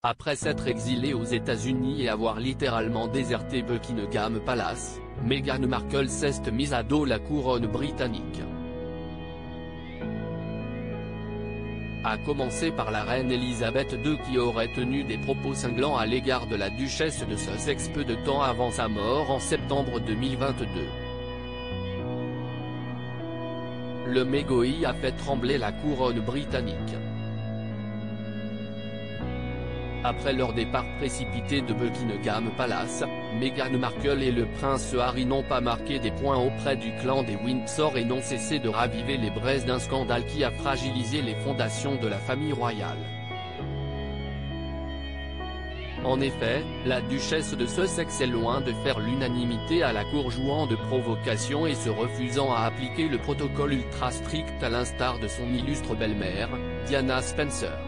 Après s'être exilée aux États-Unis et avoir littéralement déserté Buckingham Palace, Meghan Markle s'est mise à dos la couronne britannique. À commencer par la reine Elisabeth II qui aurait tenu des propos cinglants à l'égard de la duchesse de Sussex peu de temps avant sa mort en septembre 2022. Le mégoï a fait trembler la couronne britannique. Après leur départ précipité de Buckingham Palace, Meghan Markle et le prince Harry n'ont pas marqué des points auprès du clan des Windsor et n'ont cessé de raviver les braises d'un scandale qui a fragilisé les fondations de la famille royale. En effet, la duchesse de Sussex est loin de faire l'unanimité à la cour, jouant de provocation et se refusant à appliquer le protocole ultra strict à l'instar de son illustre belle-mère, Diana Spencer.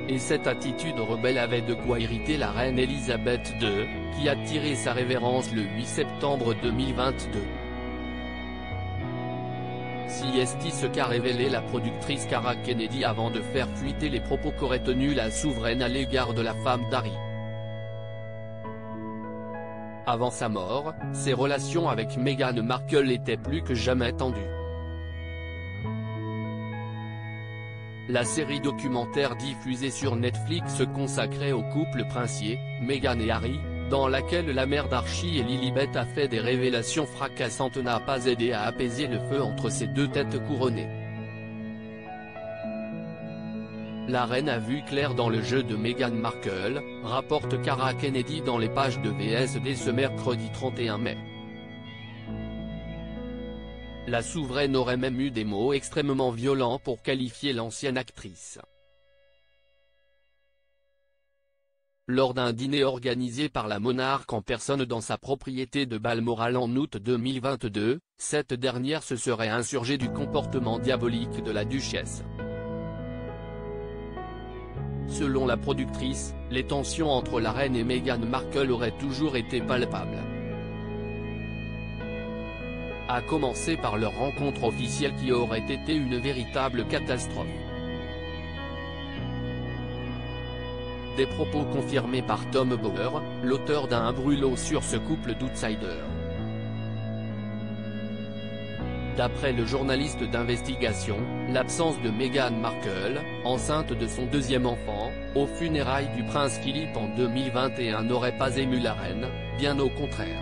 Et cette attitude rebelle avait de quoi irriter la reine Elisabeth II, qui a tiré sa révérence le 8 septembre 2022. C'est ce qu'a révélé la productrice Cara Kennedy avant de faire fuiter les propos qu'aurait tenus la souveraine à l'égard de la femme d'Harry. Avant sa mort, ses relations avec Meghan Markle étaient plus que jamais tendues. La série documentaire diffusée sur Netflix consacrée au couple princier, Meghan et Harry, dans laquelle la mère d'Archie et Lilibet a fait des révélations fracassantes, n'a pas aidé à apaiser le feu entre ces deux têtes couronnées. La reine a vu clair dans le jeu de Meghan Markle, rapporte Cara Kennedy dans les pages de VSD ce mercredi 31 mai. La souveraine aurait même eu des mots extrêmement violents pour qualifier l'ancienne actrice. Lors d'un dîner organisé par la monarque en personne dans sa propriété de Balmoral en août 2022, cette dernière se serait insurgée du comportement diabolique de la duchesse. Selon la productrice, les tensions entre la reine et Meghan Markle auraient toujours été palpables. À commencer par leur rencontre officielle qui aurait été une véritable catastrophe. Des propos confirmés par Tom Bauer, l'auteur d'un brûlot sur ce couple d'outsiders. D'après le journaliste d'investigation, l'absence de Meghan Markle, enceinte de son deuxième enfant, aux funérailles du prince Philippe en 2021 n'aurait pas ému la reine, bien au contraire.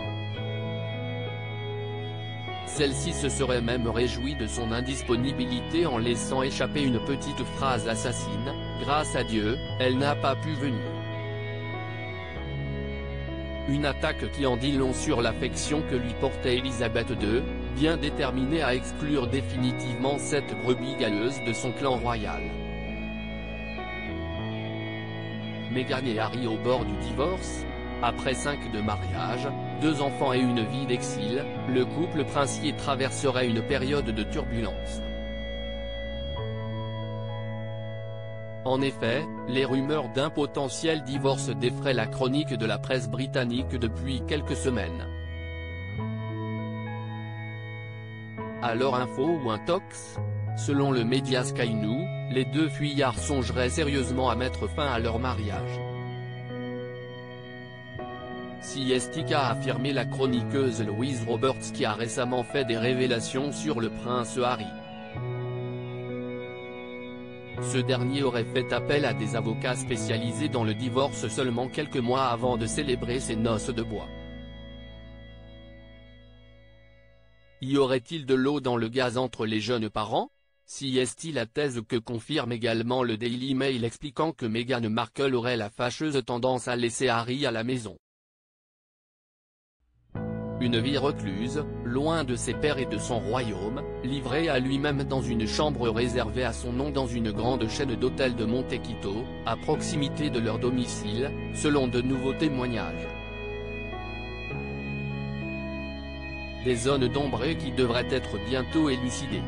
Celle-ci se serait même réjouie de son indisponibilité en laissant échapper une petite phrase assassine, « Grâce à Dieu, elle n'a pas pu venir ». Une attaque qui en dit long sur l'affection que lui portait Elisabeth II, bien déterminée à exclure définitivement cette brebis galeuse de son clan royal. Meghan et Harry au bord du divorce ? Après 5 de mariage, 2 enfants et une vie d'exil, le couple princier traverserait une période de turbulence. En effet, les rumeurs d'un potentiel divorce défraient la chronique de la presse britannique depuis quelques semaines. Alors info ou intox ? Selon le média Sky News, les deux fuyards songeraient sérieusement à mettre fin à leur mariage. A affirmé la chroniqueuse Louise Roberts qui a récemment fait des révélations sur le prince Harry. Ce dernier aurait fait appel à des avocats spécialisés dans le divorce seulement quelques mois avant de célébrer ses noces de bois. Y aurait-il de l'eau dans le gaz entre les jeunes parents ? La thèse que confirme également le Daily Mail expliquant que Meghan Markle aurait la fâcheuse tendance à laisser Harry à la maison. Une vie recluse, loin de ses pairs et de son royaume, livré à lui-même dans une chambre réservée à son nom dans une grande chaîne d'hôtels de Monte Quito, à proximité de leur domicile, selon de nouveaux témoignages. Des zones d'ombre qui devraient être bientôt élucidées.